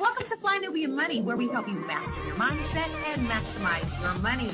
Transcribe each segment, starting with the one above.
Welcome to Fly Nubian Money, where we help you master your mindset and maximize your money.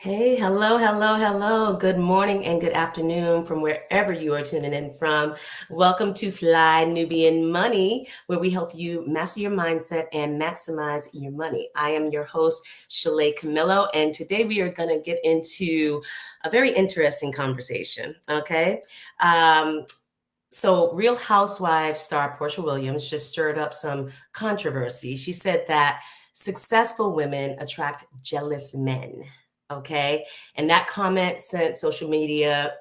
Hey, hello. Good morning and good afternoon from wherever you are tuning in from. Welcome to Fly Nubian Money, where we help you master your mindset and maximize your money. I am your host, Shalay Camillo, and today we are going to get into a very interesting conversation, okay? So Real Housewives star Porsha Williams just stirred up some controversy. She said that successful women attract jealous men. Okay. And that comment sent social media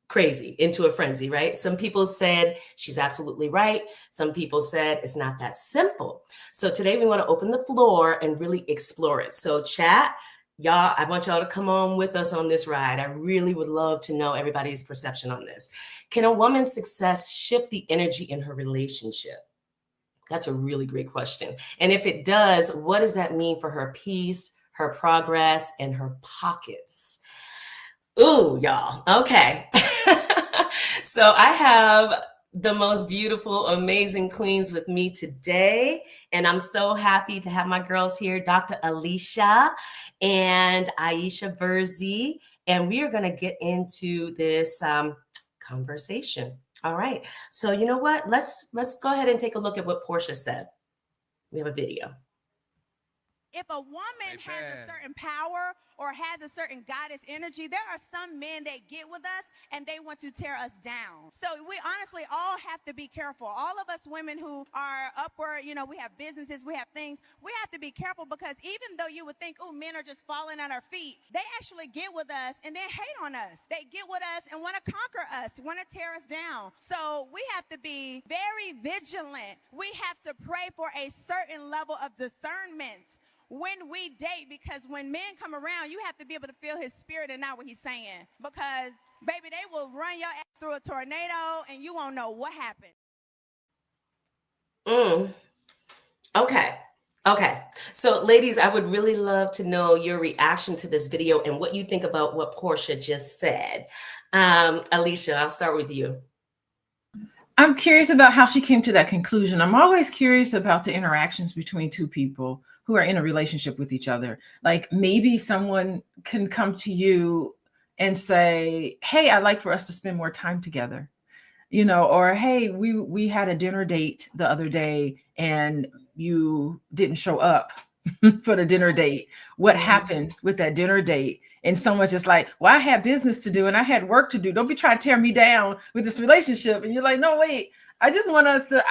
crazy into a frenzy, right? Some people said she's absolutely right. Some people said it's not that simple. So today we want to open the floor and really explore it. So chat, y'all, I want y'all to come on with us on this ride. I really would love to know everybody's perception on this. Can a woman's success shift the energy in her relationship? That's a really great question. And if it does, what does that mean for her peace, her progress, and her pockets? Ooh, y'all. Okay. So I have the most beautiful, amazing queens with me today. And I'm so happy to have my girls here, Dr. Alicia and Aisha Verzi. And we are going to get into this conversation. All right. So you know what? Let's go ahead and take a look at what Porsha said. We have a video. If a woman has a certain power or has a certain goddess energy, there are some men that get with us and they want to tear us down. So we honestly all have to be careful. All of us women who are upward, we have businesses, we have things, we have to be careful because even though you would think, oh, men are just falling at our feet, they actually get with us and then hate on us. They get with us and want to conquer us, want to tear us down. So we have to be very vigilant. We have to pray for a certain level of discernment when we date, because when men come around, you have to be able to feel his spirit and not what he's saying. Because, baby, they will run your ass through a tornado and you won't know what happened. Okay. So, ladies, I would really love to know your reaction to this video and what you think about what Porsha just said. Alicia, I'll start with you. I'm curious about how she came to that conclusion. I'm always curious about the interactions between two people who are in a relationship with each other. Like maybe someone can come to you and say, hey, I'd like for us to spend more time together, or hey, we had a dinner date the other day and you didn't show up for the dinner date. What happened with that dinner date? And someone's just like, well, I had business to do and I had work to do. Don't be trying to tear me down with this relationship. And you're like, no, wait, I just want us to,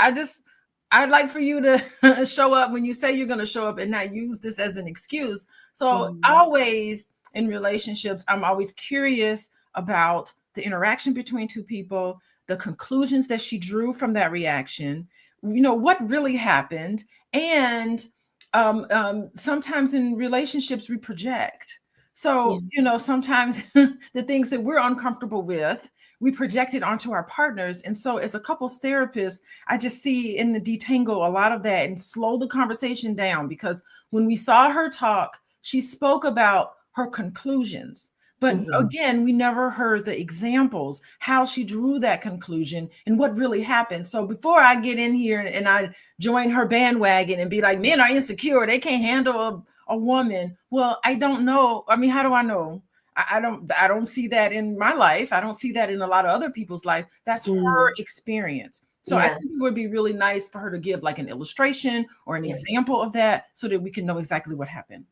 I'd like for you to show up when you say you're going to show up and not use this as an excuse. So always in relationships, I'm always curious about the interaction between two people, the conclusions that she drew from that reaction, what really happened. And sometimes in relationships, we project. So, sometimes the things that we're uncomfortable with, we project it onto our partners. And so as a couples therapist, I just see in the detangle a lot of that and slow the conversation down, because when we saw her talk, she spoke about her conclusions. But again, we never heard the examples, how she drew that conclusion and what really happened. So before I get in here and I join her bandwagon and be like, men are insecure, they can't handle a woman. Well, I don't know. I mean, how do I know? I don't see that in my life. I don't see that in a lot of other people's life. That's her experience. So I think it would be really nice for her to give like an illustration or an example of that so that we can know exactly what happened.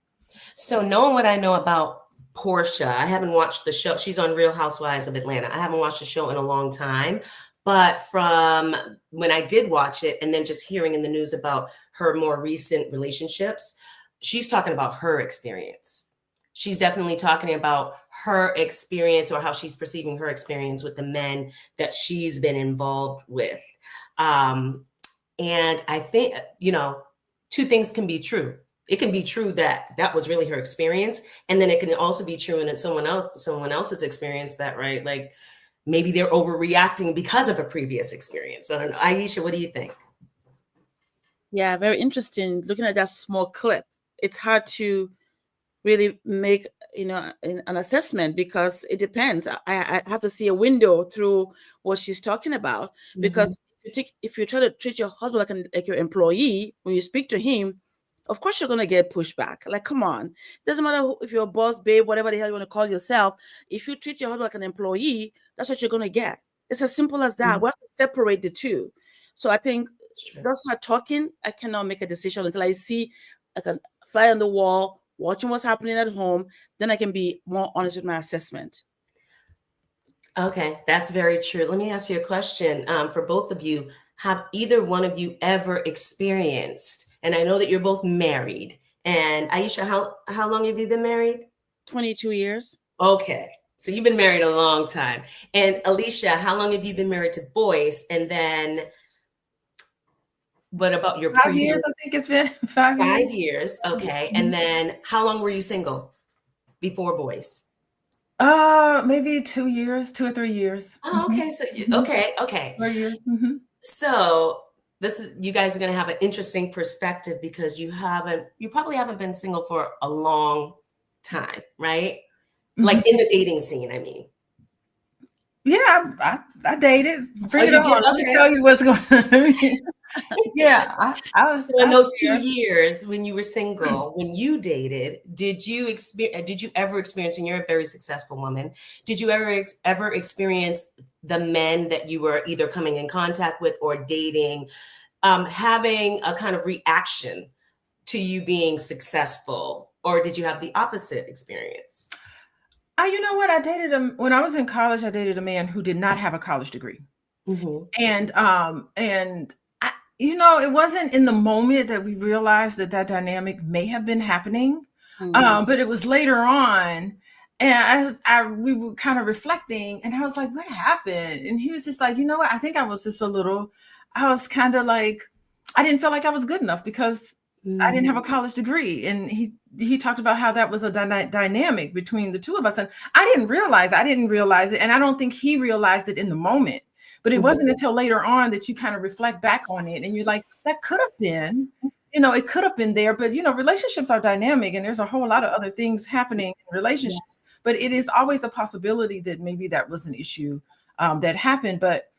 So knowing what I know about Porsha. I haven't watched the show. She's on Real Housewives of Atlanta. I haven't watched the show in a long time. But from when I did watch it and then just hearing in the news about her more recent relationships, she's talking about her experience. She's definitely talking about her experience or how she's perceiving her experience with the men that she's been involved with. And I think, two things can be true. It can be true that that was really her experience. And then it can also be true in someone else's experience that, right? Like maybe they're overreacting because of a previous experience. I don't know. Aisha, what do you think? Yeah, very interesting. Looking at that small clip, it's hard to really make an assessment because it depends. I have to see a window through what she's talking about, because if you try to treat your husband like your employee, when you speak to him, of course you're going to get pushback. Like, come on. It doesn't matter if you're a boss, babe, whatever the hell you want to call yourself. If you treat your husband like an employee, that's what you're going to get. It's as simple as that. We have to separate the two. So I think that's not talking. I cannot make a decision until I see like a fly on the wall, watching what's happening at home. Then I can be more honest with my assessment. Okay, that's very true. Let me ask you a question for both of you. Have either one of you ever experienced, and I know that you're both married, and Aisha, how long have you been married? 22 years. Okay, so you've been married a long time. And Alicia, how long have you been married to Boyce? And then what about your 5 years? I think it's been 5 years. 5 years, okay. And then how long were you single before Boyce? Maybe 2 years, 2 or 3 years. Oh, okay. So okay. 4 years. So you guys are going to have an interesting perspective because you probably haven't been single for a long time, right? Like in the dating scene, I mean. Yeah, I dated. Bring it on. Let me tell you what's going on. Yeah, I was. So in those 2 years when you were single, when you dated, did you ever experience, and you're a very successful woman, did you ever experience the men that you were either coming in contact with or dating, having a kind of reaction to you being successful, or did you have the opposite experience? You know what? I dated him when I was in college. I dated a man who did not have a college degree, and it wasn't in the moment that we realized that dynamic may have been happening, but it was later on, and we were kind of reflecting, and I was like, "What happened?" And he was just like, "You know what? I think I was just I was kind of like, I didn't feel like I was good enough because I didn't have a college degree." And he talked about how that was a dynamic between the two of us, and I didn't realize it, and I don't think he realized it in the moment. But it wasn't until later on that you kind of reflect back on it and you're like, that could have been, it could have been there. But, relationships are dynamic and there's a whole lot of other things happening in relationships. Yes. But it is always a possibility that maybe that was an issue that happened. But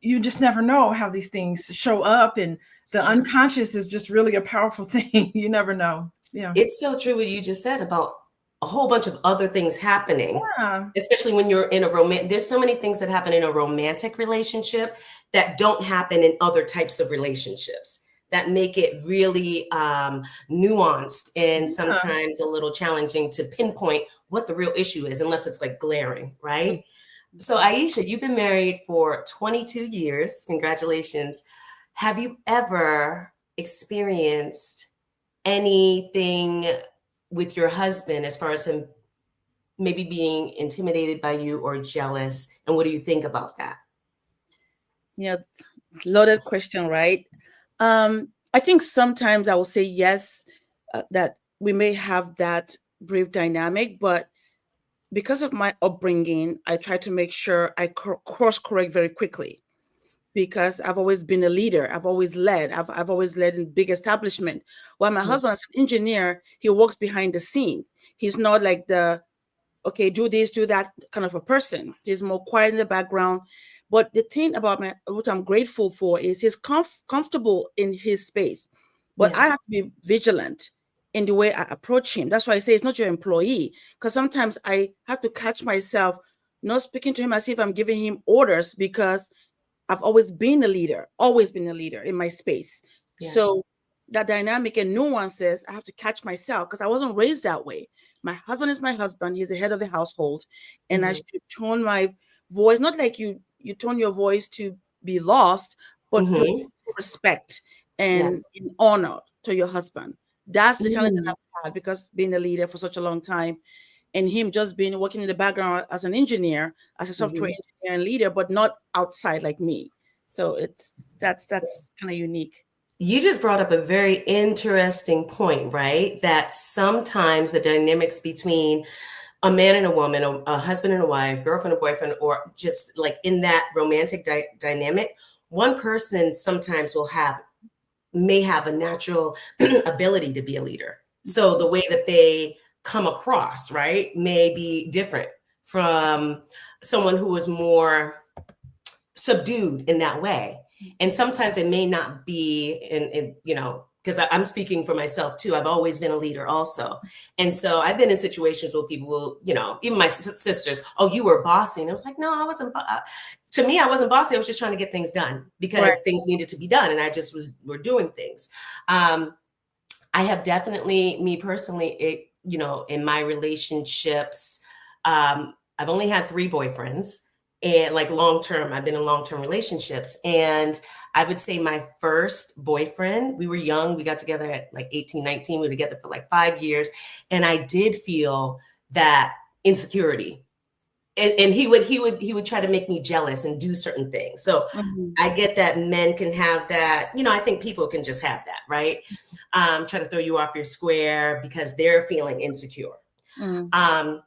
you just never know how these things show up. And the unconscious is just really a powerful thing. You never know. Yeah. It's so true what you just said about a whole bunch of other things happening, especially when you're in there's so many things that happen in a romantic relationship that don't happen in other types of relationships that make it really nuanced and sometimes a little challenging to pinpoint what the real issue is, unless it's like glaring, right? So Aisha, you've been married for 22 years. Congratulations. Have you ever experienced anything with your husband as far as him maybe being intimidated by you or jealous? And what do you think about that? Yeah, loaded question, right? I think sometimes I will say yes, that we may have that brief dynamic, but because of my upbringing, I try to make sure I course correct very quickly, because I've always been a leader. I've always led. I've always led in big establishment. While my husband is an engineer, he works behind the scene. He's not like okay, do this, do that kind of a person. He's more quiet in the background. But the thing about what I'm grateful for is he's comfortable in his space. But I have to be vigilant in the way I approach him. That's why I say it's not your employee, because sometimes I have to catch myself not speaking to him as if I'm giving him orders, because I've always been a leader in my space. Yes. So that dynamic and nuances, I have to catch myself because I wasn't raised that way. my husband is my husband. He's the head of the household, and I Mhm. should tone my voice, not like you tone your voice to be lost, but to Mhm. respect and Yes. in honor to your husband. That's the challenge that Mm. I've had, because being a leader for such a long time, and him just being working in the background as an engineer, as a software Mhm. engineer and leader, but not outside like me. So that's kind of unique. You just brought up a very interesting point, right? That sometimes the dynamics between a man and a woman, a husband and a wife, girlfriend and boyfriend, or just like in that romantic dynamic, one person sometimes may have a natural ability to be a leader. So the way that they come across, right, may be different from someone who is more subdued in that way. And sometimes it may not be because I'm speaking for myself too. I've always been a leader also. And so I've been in situations where people will, even my sisters, oh, you were bossy. And I was like, no, I wasn't. To me, I wasn't bossy. I was just trying to get things done because Right. things needed to be done. And I just were doing things. I have definitely, me personally, in my relationships, I've only had 3 boyfriends, and like long-term, I've been in long-term relationships. And I would say my first boyfriend, we were young, we got together at like 18, 19, we were together for like 5 years. And I did feel that insecurity. And he would try to make me jealous and do certain things. So Mhm. I get that men can have that, I think people can just have that, right? Try to throw you off your square because they're feeling insecure. Mhm.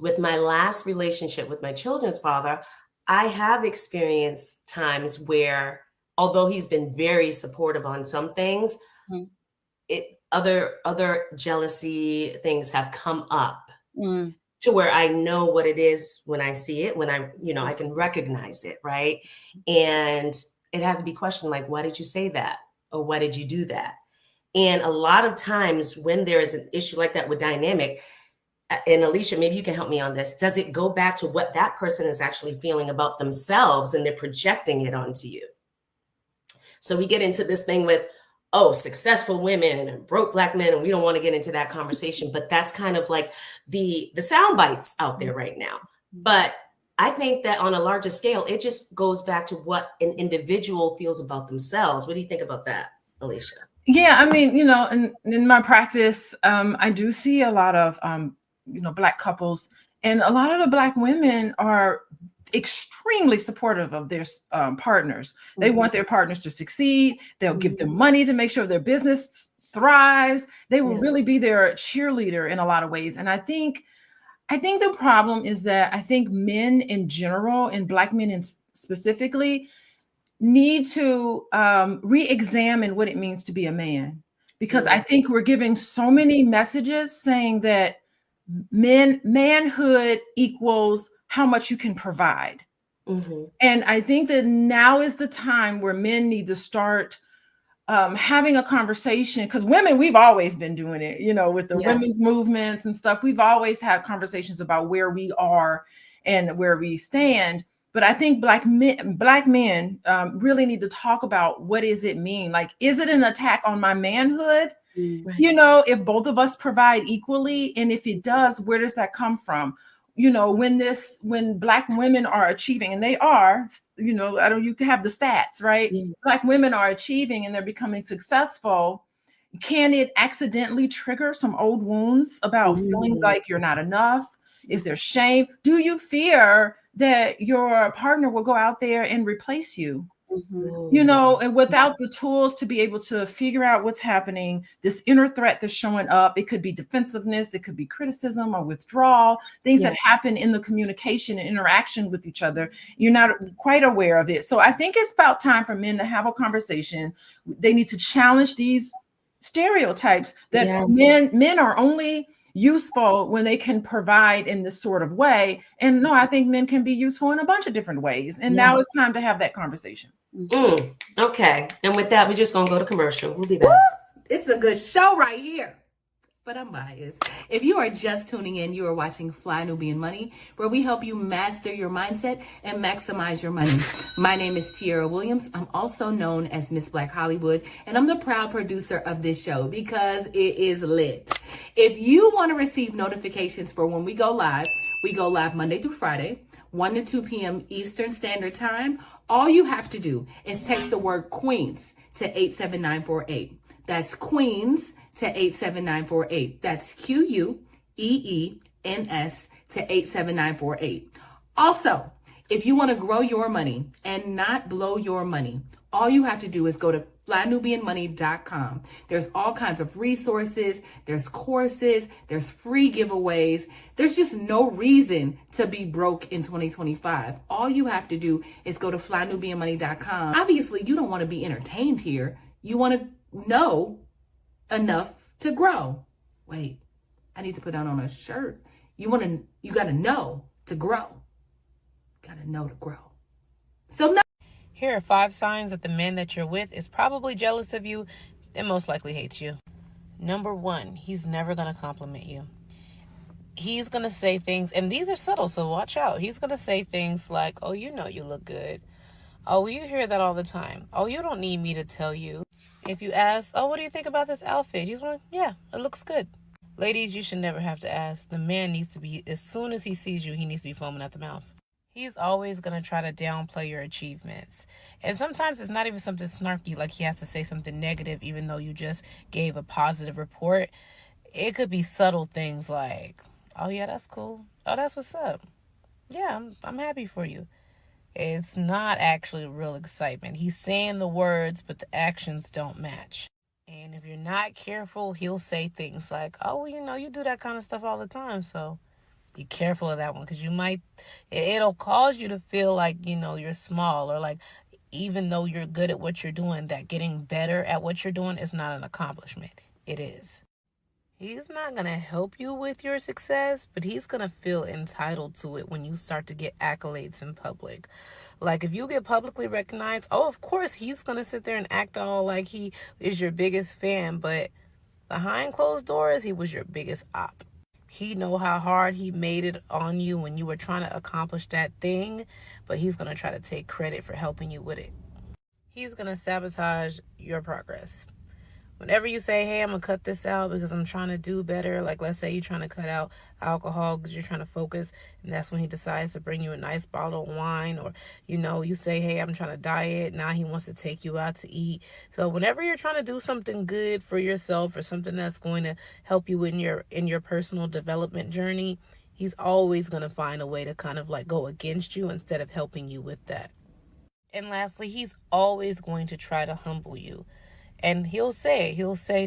With my last relationship with my children's father, I have experienced times where, although he's been very supportive on some things, Mhm. other jealousy things have come up Mhm. to where I know what it is when I see it, when I can recognize it, right? And it had to be questioned, like, why did you say that? Or why did you do that? And a lot of times when there is an issue like that with dynamic, and Alicia, maybe you can help me on this. Does it go back to what that person is actually feeling about themselves and they're projecting it onto you? So we get into this thing with, oh, successful women and broke Black men, and we don't want to get into that conversation, but that's kind of like the sound bites out there right now. But I think that on a larger scale, it just goes back to what an individual feels about themselves. What do you think about that, Alicia? Yeah, I mean, in my practice, I do see a lot of, Black couples, and a lot of the Black women are extremely supportive of their partners. They want their partners to succeed. They'll give them money to make sure their business thrives. They will Yes. really be their cheerleader in a lot of ways. And I think the problem is that I think men in general, and Black men specifically, need to re-examine what it means to be a man, because I think we're giving so many messages saying that manhood equals how much you can provide. Mm-hmm. And I think that now is the time where men need to start having a conversation, because women, we've always been doing it, with the women's movements and stuff. We've always had conversations about where we are and where we stand. But I think Black men really need to talk about, what does it mean? Like, is it an attack on my manhood? Right. If both of us provide equally, and if it does, where does that come from? When Black women are achieving, and they are, you can have the stats, right? Yes. Black women are achieving and they're becoming successful. Can it accidentally trigger some old wounds about feeling like you're not enough? Is there shame? Do you fear that your partner will go out there and replace you? And without the tools to be able to figure out what's happening, this inner threat that's showing up, it could be defensiveness, it could be criticism or withdrawal, things that happen in the communication and interaction with each other. You're not quite aware of it. So I think it's about time for men to have a conversation. They need to challenge these stereotypes that men are only useful when they can provide in this sort of way. And no, I think men can be useful in a bunch of different ways. And now it's time to have that conversation. Okay. And with that, we're just going to go to commercial. We'll be back. It's a good show right here. but I'm biased. If you are just tuning in, you are watching Fly Nubian Money, where we help you master your mindset and maximize your money. My name is Tiara Williams. I'm also known as Miss Black Hollywood, and I'm the proud producer of this show because it is lit. If you want to receive notifications for when we go live Monday through Friday, 1 to 2 p.m. Eastern Standard Time. All you have to do is text the word Queens to 87948. That's Queens to 87948. That's QUEENS to 87948. Also, if you want to grow your money and not blow your money, all you have to do is go to flynubianmoney.com. There's all kinds of resources, there's courses, there's free giveaways. There's just no reason to be broke in 2025. All you have to do is go to flynubianmoney.com. Obviously, you don't want to be entertained here. You want to know enough to grow. Wait, I need to put that on a shirt. You got to know to grow. Got to know to grow. So now, here are 5 signs that the man that you're with is probably jealous of you and most likely hates you. Number 1, he's never going to compliment you. He's going to say things, and these are subtle, so watch out. He's going to say things like, oh, you know you look good. Oh, you hear that all the time. Oh, you don't need me to tell you. If you ask, oh, what do you think about this outfit? He's going, yeah, it looks good. Ladies, you should never have to ask. The man needs to be, as soon as he sees you, he needs to be foaming at the mouth. He's always going to try to downplay your achievements. And sometimes it's not even something snarky, like he has to say something negative, even though you just gave a positive report. It could be subtle things like, oh, yeah, that's cool. Oh, that's what's up. Yeah, I'm happy for you. It's not actually real excitement. He's saying the words, but the actions don't match. And if you're not careful, he'll say things like, oh, well, you know, you do that kind of stuff all the time, so be careful of that one, because it'll cause you to feel like, you know, you're small, or like, even though you're good at what you're doing, that getting better at what you're doing is not an accomplishment. It is. He's not going to help you with your success, but he's going to feel entitled to it when you start to get accolades in public. Like if you get publicly recognized, oh, of course, he's going to sit there and act all like he is your biggest fan, but behind closed doors, he was your biggest op. He know how hard he made it on you when you were trying to accomplish that thing, but he's going to try to take credit for helping you with it. He's going to sabotage your progress. Whenever you say, hey, I'm going to cut this out because I'm trying to do better, like let's say you're trying to cut out alcohol because you're trying to focus, and that's when he decides to bring you a nice bottle of wine, or, you know, you say, hey, I'm trying to diet. Now he wants to take you out to eat. So whenever you're trying to do something good for yourself, or something that's going to help you in your personal development journey, he's always going to find a way to kind of like go against you instead of helping you with that. And lastly, he's always going to try to humble you. And he'll say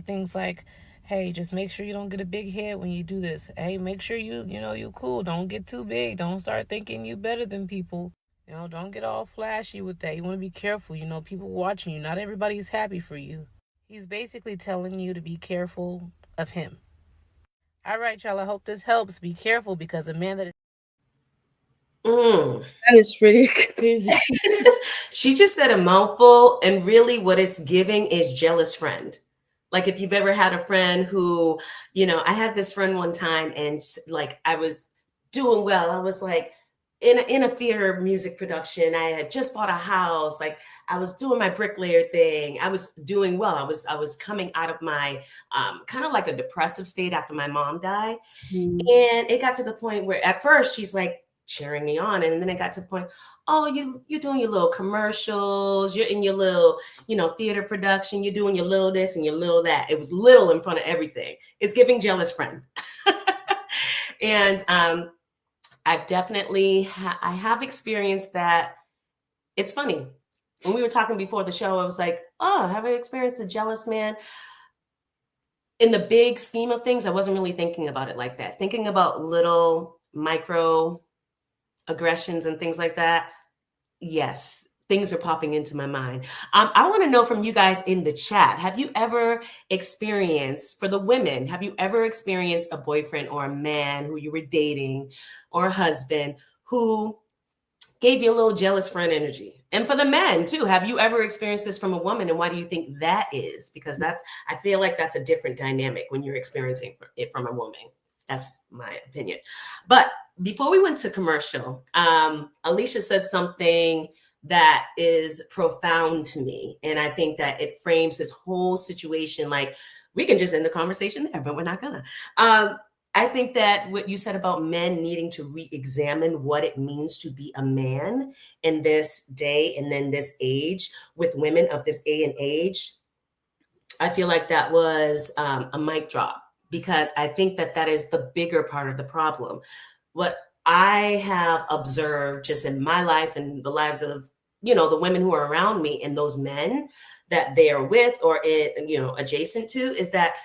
things like, hey, just make sure you don't get a big head when you do this. Hey, make sure you're cool. Don't get too big. Don't start thinking you better than people. You know, don't get all flashy with that. You want to be careful. You know, people watching you. Not everybody's happy for you. He's basically telling you to be careful of him. All right, y'all. I hope this helps. Be careful, because a man that is... That is pretty crazy. She just said a mouthful, and really what it's giving is jealous friend. Like if you've ever had a friend who, you know, I had this friend one time, and like I was doing well. I was like in a theater music production. I had just bought a house. Like I was doing my bricklayer thing. I was doing well. I was coming out of my kind of like a depressive state after my mom died. And it got to the point where at first she's like cheering me on, and then it got to the point, oh, you're doing your little commercials, you're in your little, you know, theater production, you're doing your little this and your little that. It was little in front of everything. It's giving jealous friend. And I've definitely I have experienced that. It's funny, when we were talking before the show, I was like, oh, have I experienced a jealous man? In the big scheme of things, I wasn't really thinking about it like that. Thinking about little micro aggressions and things like that, yes, things are popping into my mind. I want to know from you guys in the chat, have you ever experienced, for the women, have you ever experienced a boyfriend or a man who you were dating, or a husband who gave you a little jealous friend energy. And for the men too, have you ever experienced this from a woman? And why do you think that is? Because I feel like that's a different dynamic when you're experiencing it from a woman. That's my opinion. But before we went to commercial, Alicia said something that is profound to me. And I think that it frames this whole situation. Like, we can just end the conversation there, but we're not gonna. I think that what you said about men needing to re-examine what it means to be a man in this day and then this age with women of this day and age, I feel like that was a mic drop, because I think that that is the bigger part of the problem. What I have observed just in my life and the lives of, the women who are around me and those men that they are with or adjacent to, is that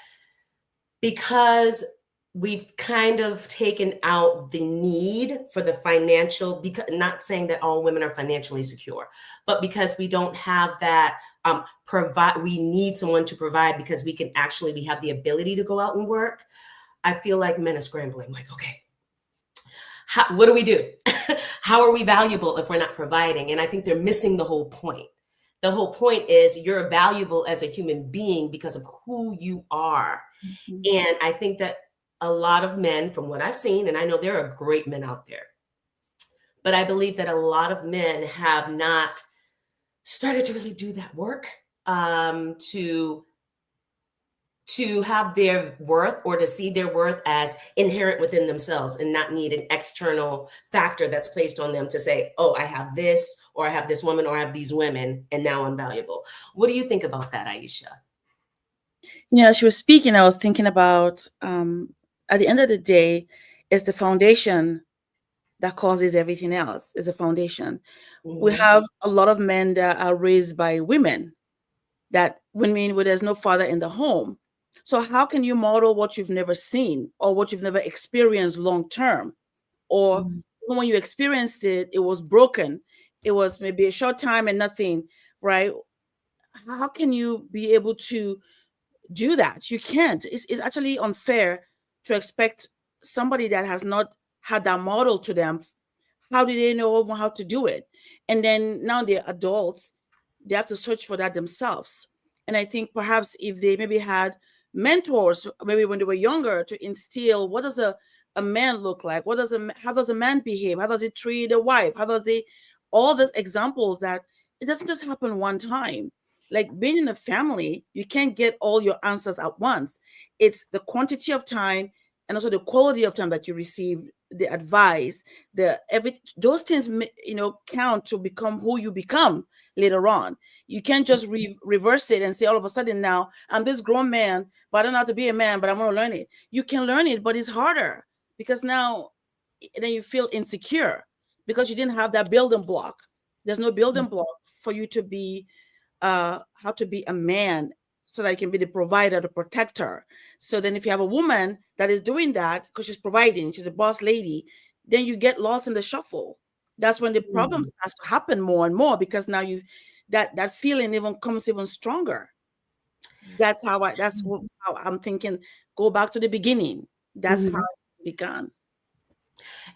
because we've kind of taken out the need for the financial, because not saying that all women are financially secure, but because we don't have that we need someone to provide because we have the ability to go out and work. I feel like men are scrambling, like, okay, what do we do? How are we valuable if we're not providing? And I think they're missing the whole point. The whole point is you're valuable as a human being because of who you are. Mm-hmm. And I think that a lot of men, from what I've seen, and I know there are great men out there, but I believe that a lot of men have not started to really do that work to have their worth, or to see their worth as inherent within themselves and not need an external factor that's placed on them to say, oh, I have this, or I have this woman, or I have these women, and now I'm valuable. What do you think about that, Aisha? As she was speaking, I was thinking about, at the end of the day, it's the foundation that causes everything else, is a foundation. Mm-hmm. We have a lot of men that are raised by women, that women where there's no father in the home. So how can you model what you've never seen or what you've never experienced long term? Or even when you experienced it, it was broken. It was maybe a short time and nothing, right? How can you be able to do that? You can't. It's actually unfair to expect somebody that has not had that model to them. How do they know how to do it? And then now they're adults, they have to search for that themselves. And I think perhaps if they maybe had mentors, maybe when they were younger, to instill what does a man look like? How does a man behave? How does he treat a wife? All those examples that it doesn't just happen one time. Like being in a family, you can't get all your answers at once. It's the quantity of time and also the quality of time that you receive, the advice, those things, count to become who you become later on. You can't just reverse it and say all of a sudden now I'm this grown man, but I don't know how to be a man, but I'm going to learn it. You can learn it, but it's harder because now then you feel insecure because you didn't have that building block. There's no building block for you to be how to be a man, so that you can be the provider, the protector. So then if you have a woman that is doing that because she's providing, she's a boss lady, then you get lost in the shuffle. That's when the problem has to happen more and more, because now that feeling even comes even stronger. That's how I'm thinking. Go back to the beginning. That's how it began.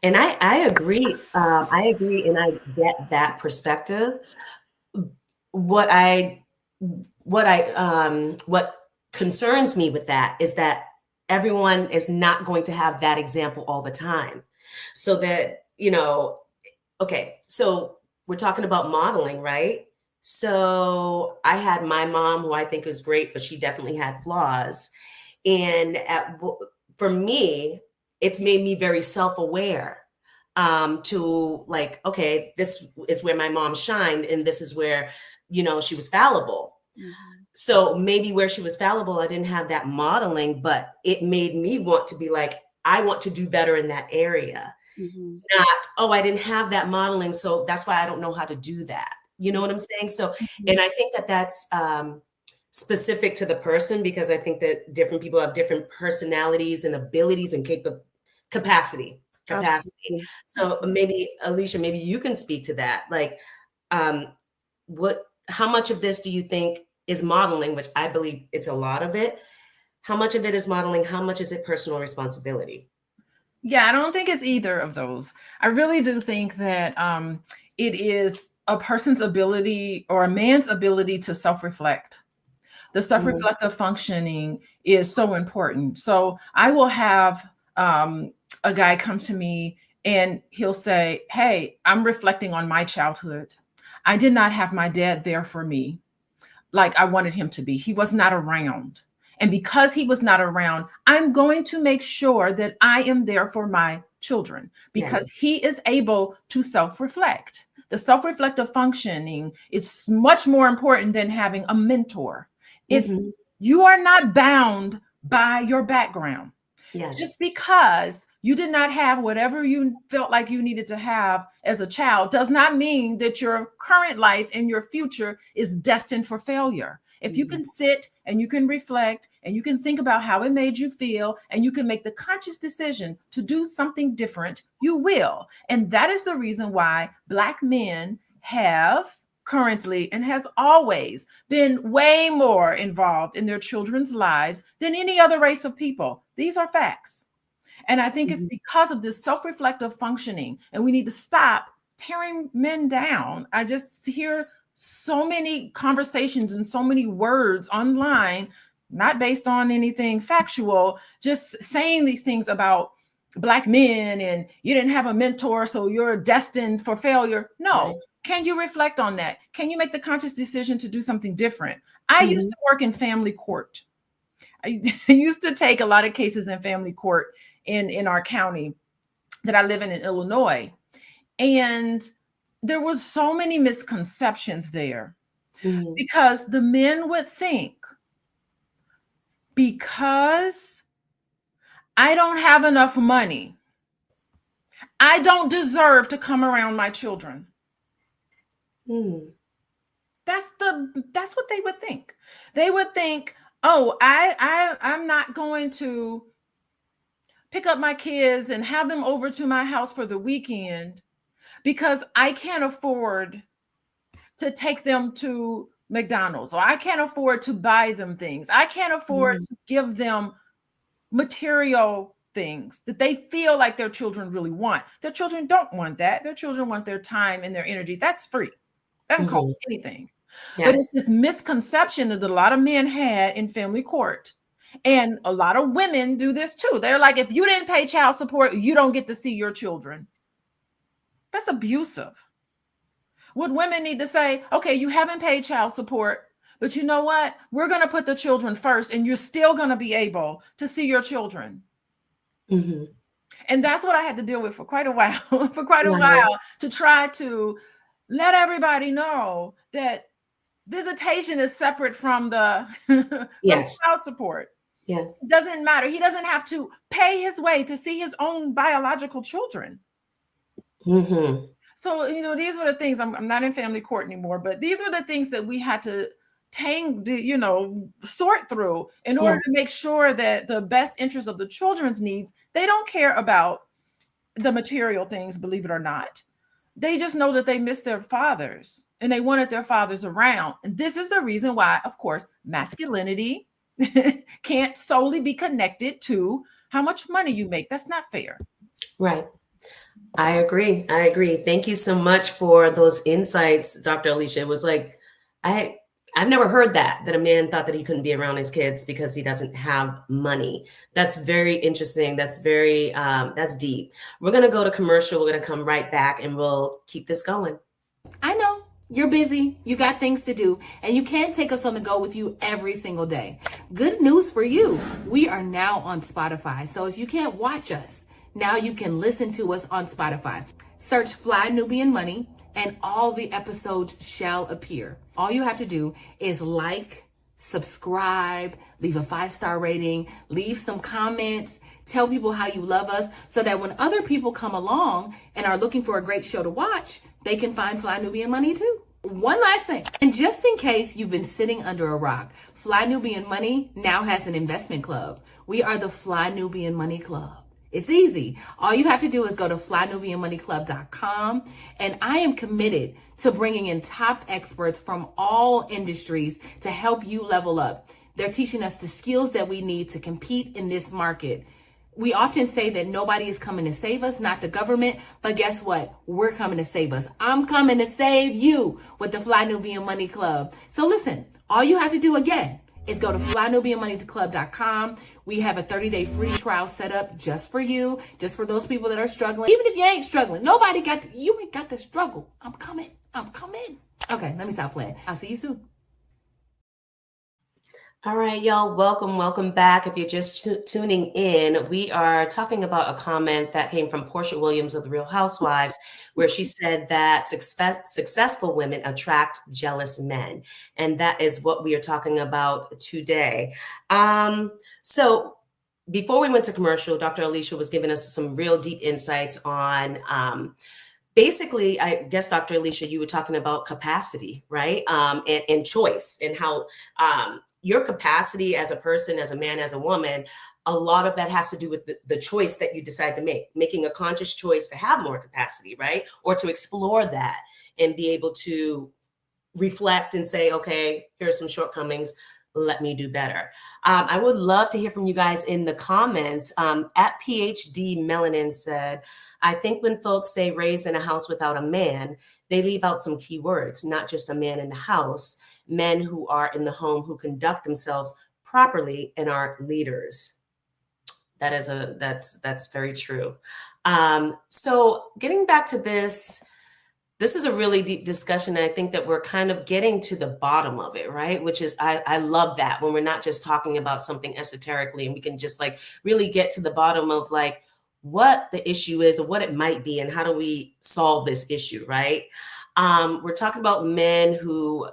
And I agree. I agree, and I get that perspective. What concerns me with that is that everyone is not going to have that example all the time. So that, okay, so we're talking about modeling, right? So I had my mom, who I think is great, but she definitely had flaws. And for me, it's made me very self-aware to like, okay, this is where my mom shined, and this is where, she was fallible. Mm-hmm. So maybe where she was fallible, I didn't have that modeling, but it made me want to be like, I want to do better in that area. Mm-hmm. Not, I didn't have that modeling, so that's why I don't know how to do that. You know what I'm saying? So, and I think that that's specific to the person, because I think that different people have different personalities and abilities and capacity. Absolutely. So maybe, Alicia, maybe you can speak to that. Like, how much of this do you think is modeling, which I believe it's a lot of it? How much of it is modeling? How much is it personal responsibility? Yeah, I don't think it's either of those. I really do think that it is a person's ability or a man's ability to self-reflect. The Mhm. self-reflective functioning is so important. So I will have a guy come to me and he'll say, "Hey, I'm reflecting on my childhood. I did not have my dad there for me like I wanted him to be. He was not around. And because he was not around, I'm going to make sure that I am there for my children because Yes. he is able to self-reflect. The self-reflective functioning, it's much more important than having a mentor. It's Mhm. you are not bound by your background. Just Yes. because you did not have whatever you felt like you needed to have as a child does not mean that your current life and your future is destined for failure. If you Mhm. can sit and you can reflect and you can think about how it made you feel and you can make the conscious decision to do something different, you will. And that is the reason why Black men have currently and has always been way more involved in their children's lives than any other race of people. These are facts. And I think it's Mhm. because of this self reflective functioning, and we need to stop tearing men down. I just hear so many conversations and so many words online, not based on anything factual, just saying these things about Black men and you didn't have a mentor, so you're destined for failure. No. Right. Can you reflect on that? Can you make the conscious decision to do something different? I used Mhm. to work in family court. I used to take a lot of cases in family court in our county that I live in Illinois. And there was so many misconceptions there Mhm. because the men would think because I don't have enough money, I don't deserve to come around my children. Mhm. That's what they would think. They would think, oh, I'm not going to pick up my kids and have them over to my house for the weekend because I can't afford to take them to McDonald's, or I can't afford to buy them things. I can't afford Mhm. to give them material things that they feel like their children really want. Their children don't want that. Their children want their time and their energy. That's free. That doesn't cost Mhm. anything. But it's Yes. this misconception that a lot of men had in family court. And a lot of women do this too. They're like, if you didn't pay child support, you don't get to see your children. That's abusive. Would women need to say, okay, you haven't paid child support, but you know what? We're going to put the children first, and you're still going to be able to see your children. Mhm. And that's what I had to deal with for quite a while, for quite a Wow. while, to try to let everybody know that visitation is separate from the from Yes. child support. Yes. It doesn't matter. He doesn't have to pay his way to see his own biological children. Mhm. So, these were the things. I'm not in family court anymore, but these were the things that we had to sort through in order to Yes. make sure that the best interest of the children's needs, they don't care about the material things, believe it or not. They just know that they miss their fathers and they wanted their fathers around. And this is the reason why, of course, masculinity can't solely be connected to how much money you make. That's not fair. Right. I agree. I agree. Thank you so much for those insights, Dr. Alicia. It was like I I've never heard that a man thought that he couldn't be around his kids because he doesn't have money. That's very interesting. That's very that's deep. We're gonna go to commercial. We're gonna come right back and we'll keep this going. I know you're busy, you got things to do, and you can't take us on the go with you every single day. Good news for you. We are now on Spotify. So if you can't watch us, now you can listen to us on Spotify. Search Fly Nubian Money and all the episodes shall appear. All you have to do is like, subscribe, leave a 5-star rating, leave some comments, tell people how you love us so that when other people come along and are looking for a great show to watch, they can find Fly Nubian Money too. One last thing, and just in case you've been sitting under a rock, Fly Nubian Money now has an investment club. We are the Fly Nubian Money Club. It's easy. All you have to do is go to flynubianmoneyclub.com, and I am committed to bringing in top experts from all industries to help you level up. They're teaching us the skills that we need to compete in this market. we often say that nobody is coming to save us, not the government, but guess what? We're coming to save us. I'm coming to save you with the Fly Nubian Money Club. So listen, all you have to do again is go to flynubianmoneyclub.com. We have a 30-day free trial set up just for you, just for those people that are struggling. Even if you ain't struggling, you ain't got to struggle. I'm coming. Okay, let me stop playing. I'll see you soon. All right, y'all, welcome back. If you're just tuning in, we are talking about a comment that came from Porsha Williams of the Real Housewives, where she said that successful women attract jealous men. And that is what we are talking about today. So before we went to commercial, Dr. Alicia was giving us some real deep insights on basically, I guess, Dr. Alicia, you were talking about capacity, right? And choice, and how your capacity as a person, as a man, as a woman, a lot of that has to do with the choice that you decide to make, making a conscious choice to have more capacity, right? Or to explore that and be able to reflect and say, okay, here's some shortcomings. Let me do better. I would love to hear from you guys in the comments. At PhD Melanin said, I think when folks say raised in a house without a man, they leave out some key words, not just a man in the house, men who are in the home who conduct themselves properly and are leaders. That's very true. So getting back to this is a really deep discussion. And I think that we're kind of getting to the bottom of it, right? Which is, I love that when we're not just talking about something esoterically, and we can just like really get to the bottom of like what the issue is or what it might be and how do we solve this issue, right? We're talking about men who,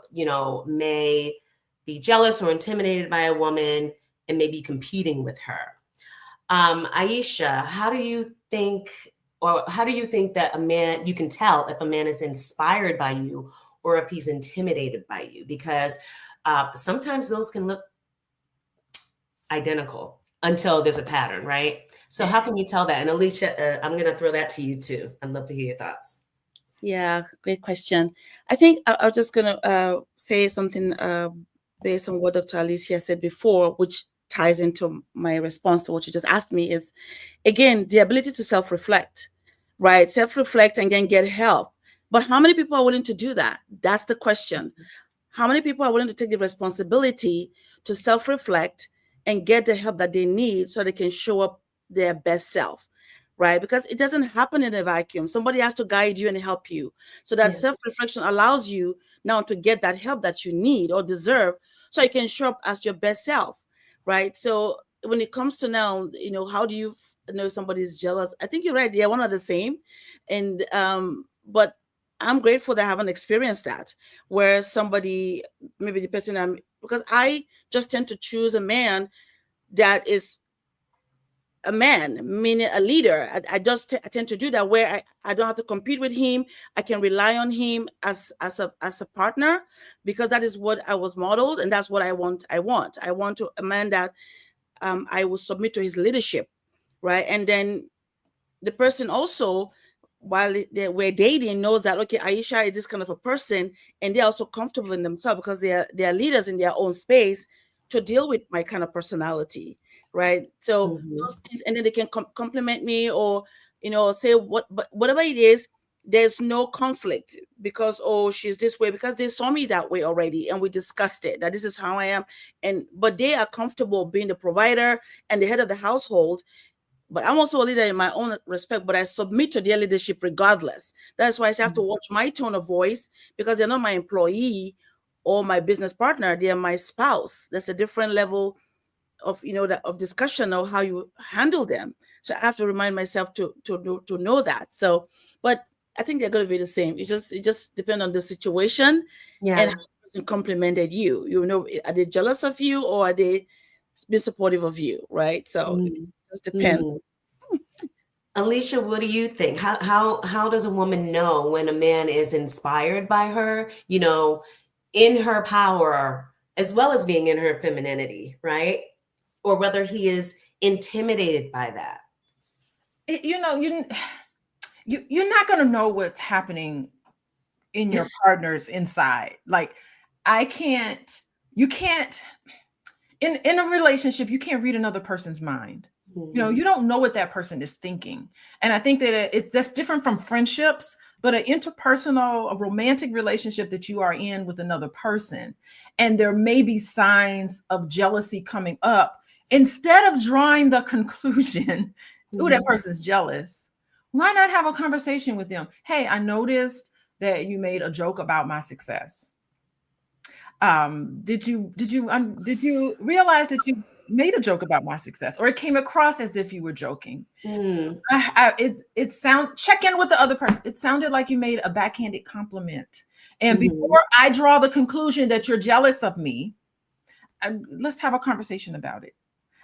may be jealous or intimidated by a woman and maybe competing with her. Aisha, how do you think that a man, you can tell if a man is inspired by you or if he's intimidated by you? Because sometimes those can look identical until there's a pattern, right? So how can you tell that? And Alicia, I'm going to throw that to you too. I'd love to hear your thoughts. Yeah, great question. I think I'm just going to say something based on what Dr. Alicia said before, which ties into my response to what you just asked me, is, again, the ability to self-reflect, right? Self-reflect and then get help. But how many people are willing to do that? That's the question. How many people are willing to take the responsibility to self-reflect and get the help that they need so they can show up their best self, right? Because it doesn't happen in a vacuum. Somebody has to guide you and help you. So that self-reflection allows you now to get that help that you need or deserve so you can show up as your best self, right? So when it comes to now, how do you know somebody's jealous? I think you're right. They're one of the same. And, but I'm grateful that I haven't experienced that, where somebody, maybe the person because I just tend to choose a man that is a man, meaning a leader. I tend to do that, where I don't have to compete with him. I can rely on him as a partner, because that is what I was modeled, and that's what I want. I want a man that I will submit to his leadership, right? And then the person also, while we're dating, knows that, okay, Aisha is this kind of a person, and they're also comfortable in themselves because they are leaders in their own space to deal with my kind of personality, right? So those things, and then they can compliment me, or say whatever it is. There's no conflict because, oh, she's this way, because they saw me that way already, and we discussed it, that this is how I am, but they are comfortable being the provider and the head of the household. But I'm also a leader in my own respect, but I submit to their leadership regardless. That's why I have to watch my tone of voice, because they're not my employee or my business partner. They're my spouse. There's a different level of, of discussion of how you handle them. So I have to remind myself to know that. So, but I think they're going to be the same. It just depends on the situation and how the person complimented you. Are they jealous of you, or are they being supportive of you, right? So it just depends. Alicia, what do you think? How does a woman know when a man is inspired by her, in her power, as well as being in her femininity, right? Or whether he is intimidated by that? You're not going to know what's happening in your partner's inside. Like, you can't, in a relationship, you can't read another person's mind. You don't know what that person is thinking. And I think that that's different from friendships, but an interpersonal, a romantic relationship that you are in with another person. And there may be signs of jealousy coming up. Instead of drawing the conclusion, oh, that person's jealous, why not have a conversation with them? Hey, I noticed that you made a joke about my success. Did you realize that you made a joke about my success, or it came across as if you were joking? Check in with the other person. It sounded like you made a backhanded compliment. And before I draw the conclusion that you're jealous of me, let's have a conversation about it.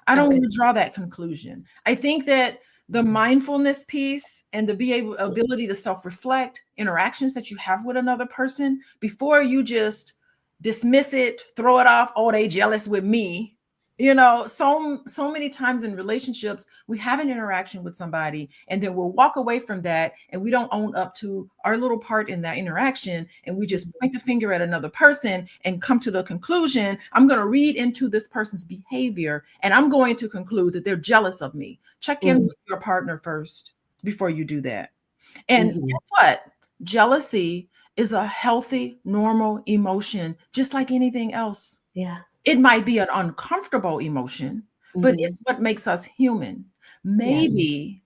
I don't want to draw that conclusion. I think that the mindfulness piece and the ability to self-reflect interactions that you have with another person before you just dismiss it, throw it off. Oh, they jealous with me. So many times in relationships, we have an interaction with somebody and then we'll walk away from that and we don't own up to our little part in that interaction. And we just point the finger at another person and come to the conclusion, I'm going to read into this person's behavior and I'm going to conclude that they're jealous of me. Check in with your partner first before you do that. And guess what? Jealousy is a healthy, normal emotion, just like anything else. Yeah. It might be an uncomfortable emotion, but it's what makes us human. Maybe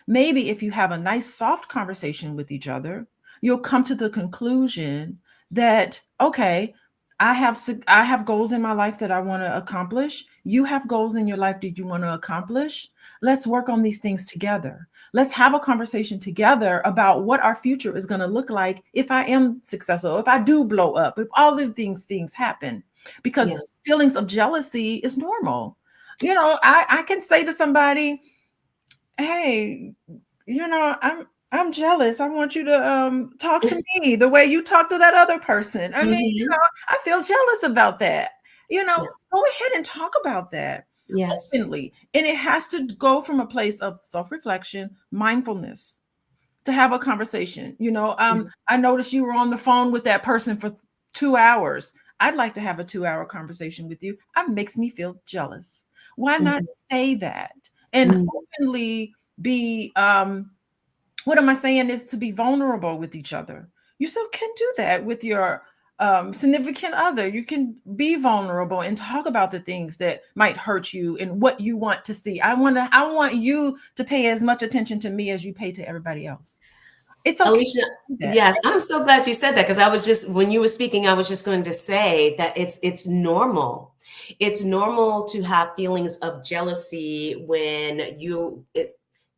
if you have a nice, soft conversation with each other, you'll come to the conclusion that, okay, I have goals in my life that I want to accomplish. You have goals in your life that you want to accomplish. Let's work on these things together. Let's have a conversation together about what our future is going to look like if I am successful, if I do blow up, if all of these things happen. Because feelings of jealousy is normal. I can say to somebody, hey, I'm jealous. I want you to talk to me the way you talk to that other person. I mean, I feel jealous about that. Go ahead and talk about that openly. And it has to go from a place of self-reflection, mindfulness, to have a conversation. I noticed you were on the phone with that person for 2 hours. I'd like to have a 2-hour conversation with you. That makes me feel jealous. Why not say that and openly be, what am I saying is to be vulnerable with each other. You still can do that with your significant other. You can be vulnerable and talk about the things that might hurt you and what you want to see. I want you to pay as much attention to me as you pay to everybody else. It's okay. Alicia, yes, I'm so glad you said that, because when you were speaking, I was just going to say that it's normal. It's normal to have feelings of jealousy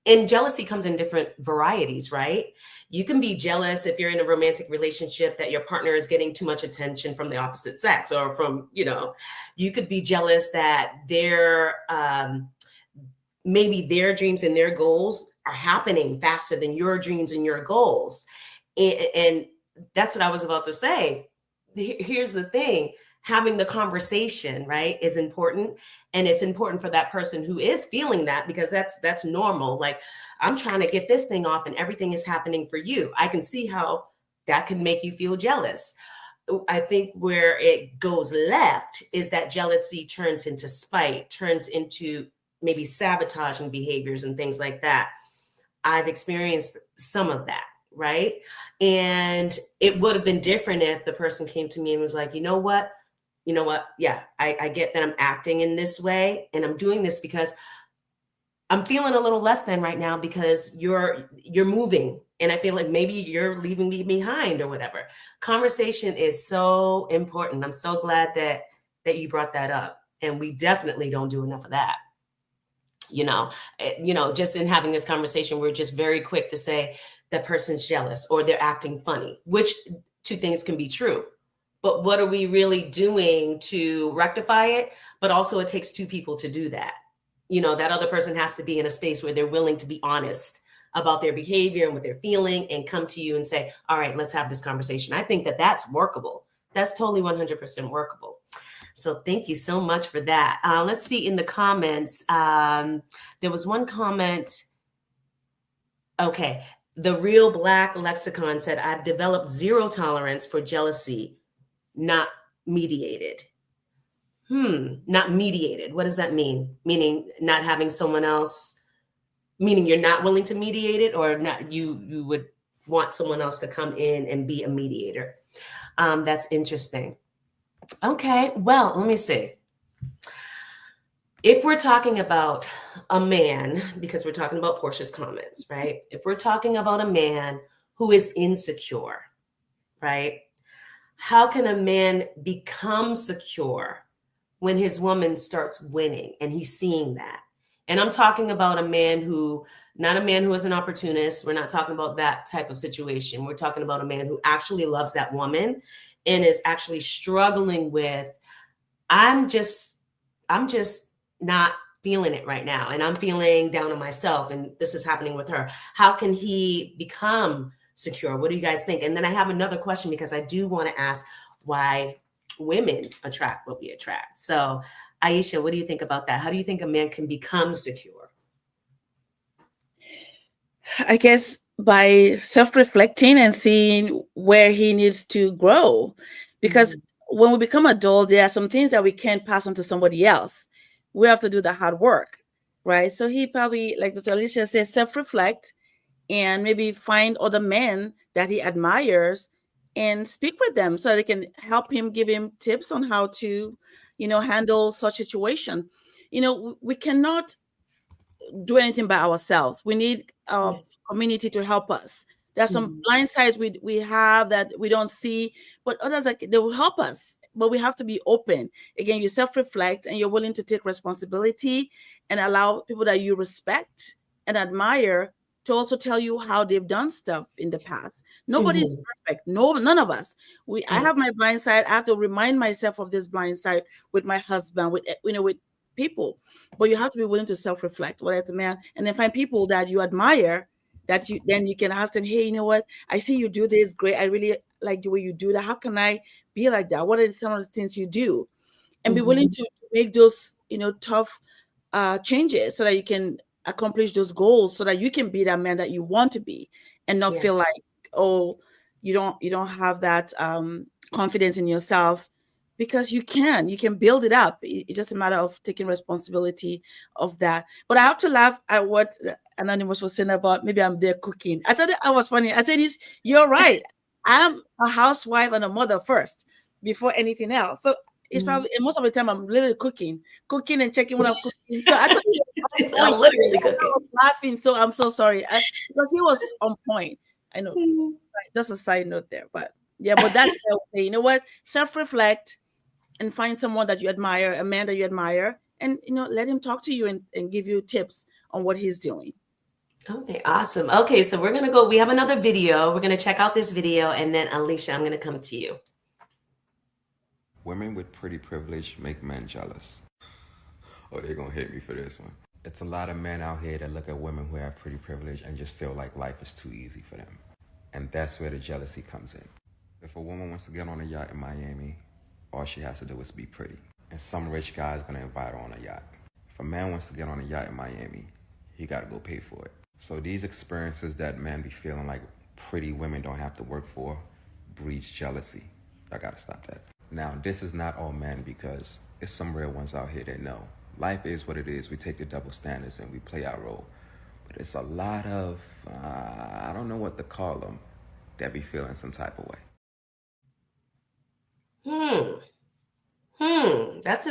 and jealousy comes in different varieties, right? You can be jealous if you're in a romantic relationship that your partner is getting too much attention from the opposite sex, or from, you could be jealous that maybe their dreams and their goals are happening faster than your dreams and your goals. And that's what I was about to say. Here's the thing. Having the conversation, right, is important. And it's important for that person who is feeling that, because that's normal. Like, I'm trying to get this thing off and everything is happening for you. I can see how that can make you feel jealous. I think where it goes left is that jealousy turns into spite, turns into maybe sabotaging behaviors and things like that. I've experienced some of that, right? And it would have been different if the person came to me and was like, you know what? Yeah, I get that I'm acting in this way, and I'm doing this because I'm feeling a little less than right now because you're moving, and I feel like maybe you're leaving me behind or whatever. Conversation is so important. I'm so glad that you brought that up, and we definitely don't do enough of that. Just in having this conversation, we're just very quick to say that person's jealous or they're acting funny, which two things can be true. But what are we really doing to rectify it? But also it takes two people to do that. That other person has to be in a space where they're willing to be honest about their behavior and what they're feeling and come to you and say, all right, let's have this conversation. I think that that's workable. That's totally 100% workable. So thank you so much for that. Let's see in the comments. There was one comment. Okay. The Real Black Lexicon said, I've developed zero tolerance for jealousy, not mediated. Not mediated. What does that mean? Meaning not having someone else, meaning you're not willing to mediate it, or not, you would want someone else to come in and be a mediator. That's interesting. Okay, well, let me see. If we're talking about a man, because we're talking about Porsha's comments, right? If we're talking about a man who is insecure, right? How can a man become secure when his woman starts winning and he's seeing that? And I'm talking about a man who, not a man who is an opportunist. We're not talking about that type of situation. We're talking about a man who actually loves that woman and is actually struggling with, I'm just not feeling it right now. And I'm feeling down on myself. And this is happening with her. How can he become secure? What do you guys think? And then I have another question, because I do want to ask why women attract what we attract. So Aisha, what do you think about that? How do you think a man can become secure? I guess by self-reflecting and seeing where he needs to grow. Because when we become adult, there are some things that we can't pass on to somebody else. We have to do the hard work, right? So he probably, like Dr. Alicia says, self-reflect and maybe find other men that he admires and speak with them so they can help him, give him tips on how to, handle such situation. We cannot do anything by ourselves. We need our community to help us. There's some blind sides we have that we don't see, but others, like, they will help us. But we have to be open. Again, you self-reflect and you're willing to take responsibility and allow people that you respect and admire to also tell you how they've done stuff in the past. Nobody's perfect. No, none of us. I have my blind side. I have to remind myself of this blind side with my husband, with people. But you have to be willing to self-reflect, whether it's a man, and then find people that you admire, that you can ask them, hey, you know what? I see you do this great. I really like the way you do that. How can I be like that? What are some of the things you do? And be willing to make those, tough changes so that you can accomplish those goals, so that you can be that man that you want to be, and not feel like, oh, you don't have that confidence in yourself, because you can build it up. It's just a matter of taking responsibility of that. But I have to laugh at what Anonymous was saying about maybe I'm there cooking. I thought I was funny. I said, you're right. I'm a housewife and a mother first before anything else. So it's probably, and most of the time I'm literally cooking and checking when I'm cooking. So I thought I'm literally cooking. I was laughing. So I'm so sorry, because he was on point. I know. Just a side note there, but yeah, but that's okay. You know what? Self-reflect and find someone that you admire, a man that you admire, and let him talk to you and give you tips on what he's doing. Okay, awesome. Okay, so we're gonna go. We have another video. We're gonna check out this video, and then Alicia, I'm gonna come to you. Women with pretty privilege make men jealous. Oh, they're gonna hate me for this one. It's a lot of men out here that look at women who have pretty privilege and just feel like life is too easy for them. And that's where the jealousy comes in. If a woman wants to get on a yacht in Miami, all she has to do is be pretty. And some rich guy is gonna invite her on a yacht. If a man wants to get on a yacht in Miami, he gotta go pay for it. So these experiences that men be feeling like pretty women don't have to work for breeds jealousy. I gotta stop that. Now, this is not all men, because there's some real ones out here that know. Life is what it is. We take the double standards and we play our role. But it's a lot of, I don't know what to call them, that be feeling some type of way. That's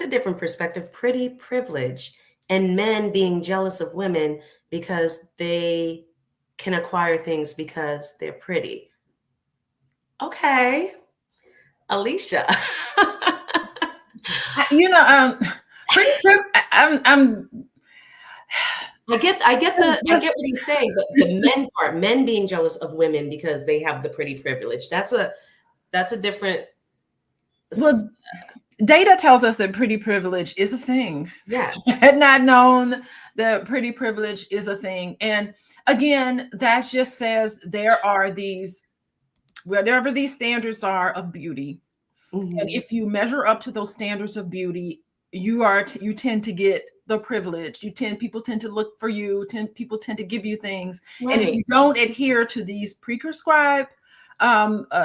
a different perspective. Pretty privilege, and men being jealous of women because they can acquire things because they're pretty. Okay, Alicia. Pretty I get what he's saying, but the men part, men being jealous of women because they have the pretty privilege. That's a different. Well, data tells us that pretty privilege is a thing. Yes. I had not known that pretty privilege is a thing. And again, that just says there are these, whatever these standards are of beauty. And if you measure up to those standards of beauty, you tend to get the privilege. People tend to look for you. People tend to give you things. Right. And if you don't adhere to these prescribed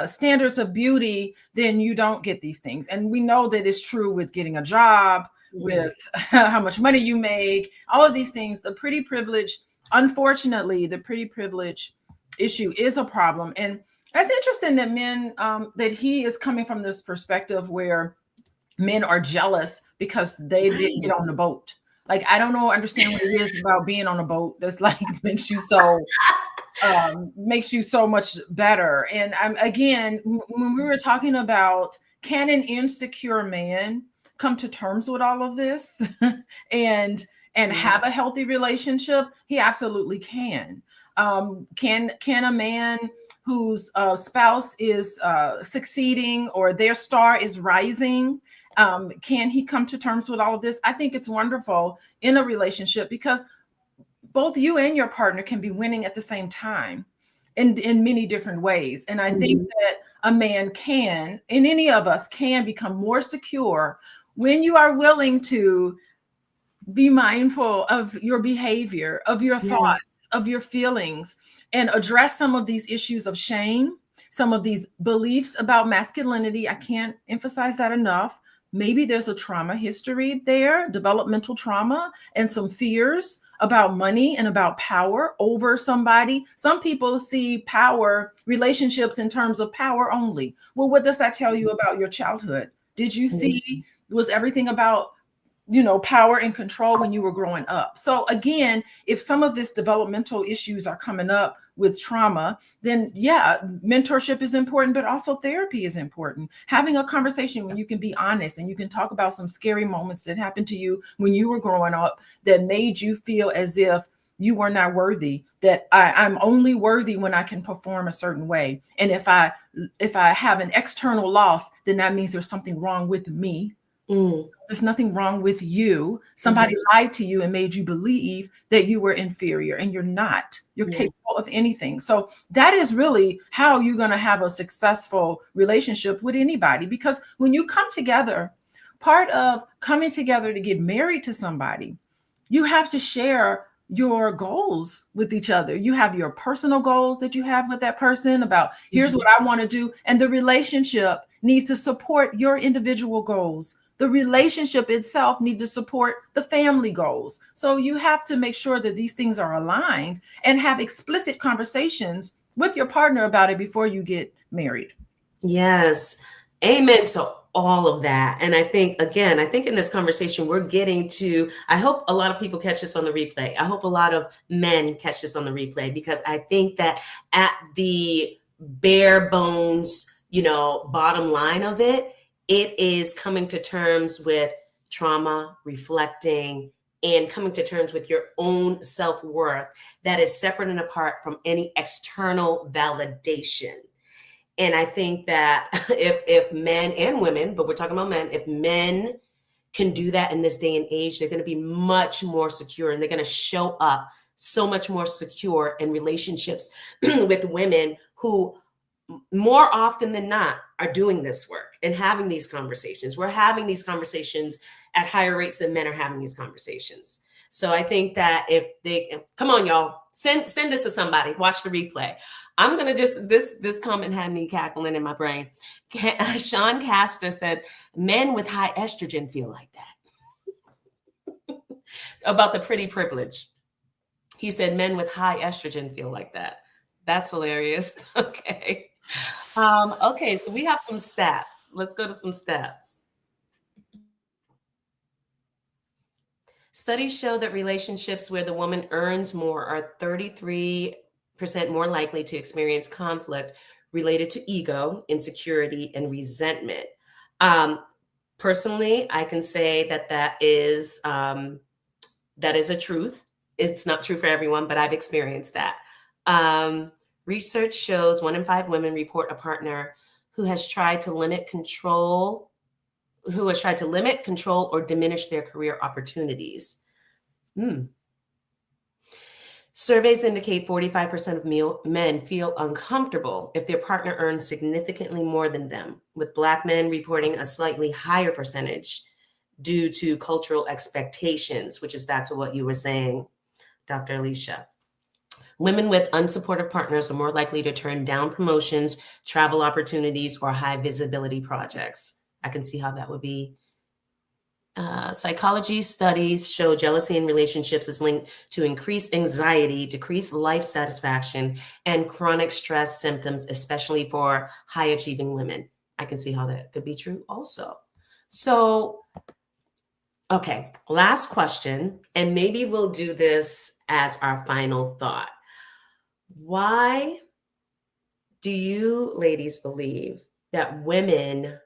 standards of beauty, then you don't get these things. And we know that it's true with getting a job, with how much money you make, all of these things. The pretty privilege, unfortunately, the pretty privilege issue is a problem. And that's interesting that men, that he is coming from this perspective where men are jealous because they didn't get on the boat. Like, I don't know, understand what it is about being on a boat that's like makes you so much better. And again, when we were talking about, can an insecure man come to terms with all of this and have a healthy relationship? He absolutely can. Can a man whose spouse is succeeding or their star is rising, can he come to terms with all of this? I think it's wonderful in a relationship because both you and your partner can be winning at the same time in many different ways. And I think that a man can, and any of us can, become more secure when you are willing to be mindful of your behavior, of your thoughts, of your feelings, and address some of these issues of shame, some of these beliefs about masculinity. I can't emphasize that enough. Maybe there's a trauma history there, developmental trauma, and some fears about money and about power over somebody. Some people see power relationships in terms of power only. Well, what does that tell you about your childhood? Did you see, was everything about, power and control when you were growing up? So again, if some of these developmental issues are coming up with trauma, then mentorship is important, but also therapy is important. Having a conversation when you can be honest and you can talk about some scary moments that happened to you when you were growing up that made you feel as if you were not worthy, that I'm only worthy when I can perform a certain way. And if I have an external loss, then that means there's something wrong with me. There's nothing wrong with you. Somebody lied to you and made you believe that you were inferior, and you're not. You're capable of anything. So that is really how you're going to have a successful relationship with anybody. Because when you come together, part of coming together to get married to somebody, you have to share your goals with each other. You have your personal goals that you have with that person about, here's what I want to do. And the relationship needs to support your individual goals. The relationship itself needs to support the family goals. So you have to make sure that these things are aligned and have explicit conversations with your partner about it before you get married. Yes. Amen to all of that. And I think in this conversation, we're getting to, I hope a lot of people catch this on the replay. I hope a lot of men catch this on the replay, because I think that at the bare bones, bottom line of it, it is coming to terms with trauma, reflecting, and coming to terms with your own self-worth that is separate and apart from any external validation. And I think that if men and women, but we're talking about men, if men can do that in this day and age, they're going to be much more secure, and they're going to show up so much more secure in relationships with women who more often than not are doing this work and having these conversations. We're having these conversations at higher rates than men are having these conversations. So I think that if they, come on, y'all, send this to somebody, watch the replay. I'm going to this comment had me cackling in my brain. Sean Castor said, men with high estrogen feel like that. About the pretty privilege. He said, men with high estrogen feel like that. That's hilarious. Okay. Okay, so we have some stats. Let's go to some stats. Studies show that relationships where the woman earns more are 33% more likely to experience conflict related to ego, insecurity, and resentment. Personally, I can say that is a truth. It's not true for everyone, but I've experienced that. Research shows 1 in 5 women report a partner who has tried to limit, control, or diminish their career opportunities. Surveys indicate 45% of men feel uncomfortable if their partner earns significantly more than them, with Black men reporting a slightly higher percentage due to cultural expectations, which is back to what you were saying, Dr. Alicia. Women with unsupportive partners are more likely to turn down promotions, travel opportunities, or high visibility projects. I can see how that would be. Psychology studies show jealousy in relationships is linked to increased anxiety, decreased life satisfaction, and chronic stress symptoms, especially for high achieving women. I can see how that could be true also. So, okay, last question, and maybe we'll do this as our final thought. Why do you ladies believe that women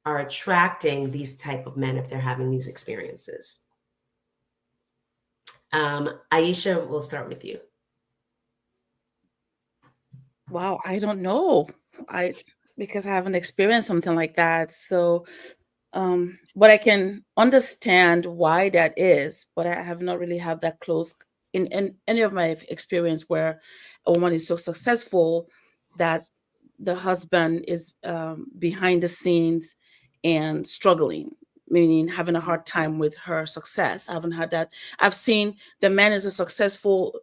are attracting these type of men if they're having these experiences? Aisha, we'll start with you. Wow, I don't know. Because I haven't experienced something like that. So, but I can understand why that is, but I have not really had that close in any of my experience where a woman is so successful that the husband is behind the scenes and struggling, meaning having a hard time with her success. I haven't had that. I've seen the man is a successful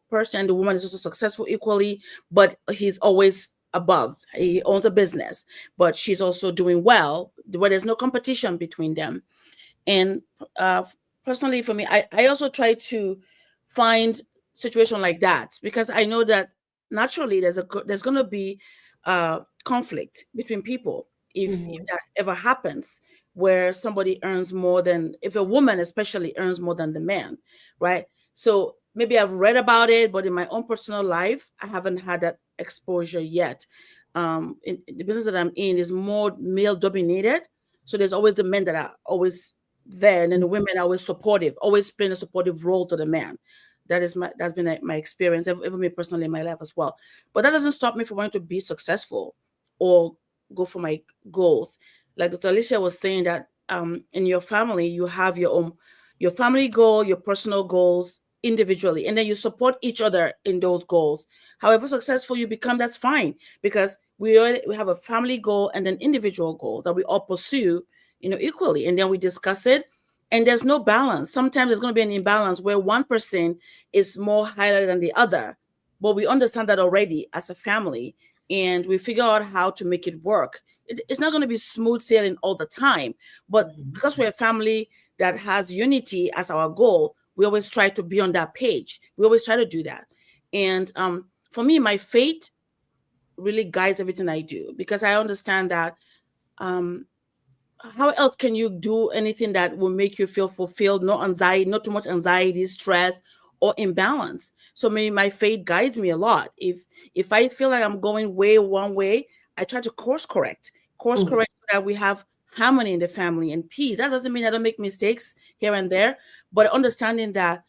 person, the woman is also successful equally, but he's always above. He owns a business, but she's also doing well, where there's no competition between them. And uh, personally, for me, I also try to find situation like that because I know that naturally there's going to be conflict between people if that ever happens, where somebody earns more than, if a woman especially earns more than the man, right? So maybe I've read about it, but in my own personal life, I haven't had that exposure yet. In the business that I'm in is more male dominated, so there's always the men that are always there, and then the women are always supportive, always playing a supportive role to the man. That's been my experience, even me personally in my life as well. But that doesn't stop me from wanting to be successful or go for my goals. Like Dr. Alicia was saying that in your family you have your family goal, your personal goals individually, and then you support each other in those goals. However successful you become, that's fine, because we have a family goal and an individual goal that we all pursue, equally, and then we discuss it. And there's no balance. Sometimes there's going to be an imbalance where one person is more highlighted than the other, but we understand that already as a family, and we figure out how to make it work. It's not going to be smooth sailing all the time, but because we're a family that has unity as our goal, we always try to be on that page. We always try to do that. And for me, my faith really guides everything I do, because I understand that how else can you do anything that will make you feel fulfilled? No anxiety, not too much anxiety, stress, or imbalance. So maybe my faith guides me a lot. If I feel like I'm going way one way, I try to course correct so that we have harmony in the family and peace. That doesn't mean I don't make mistakes here and there, but understanding that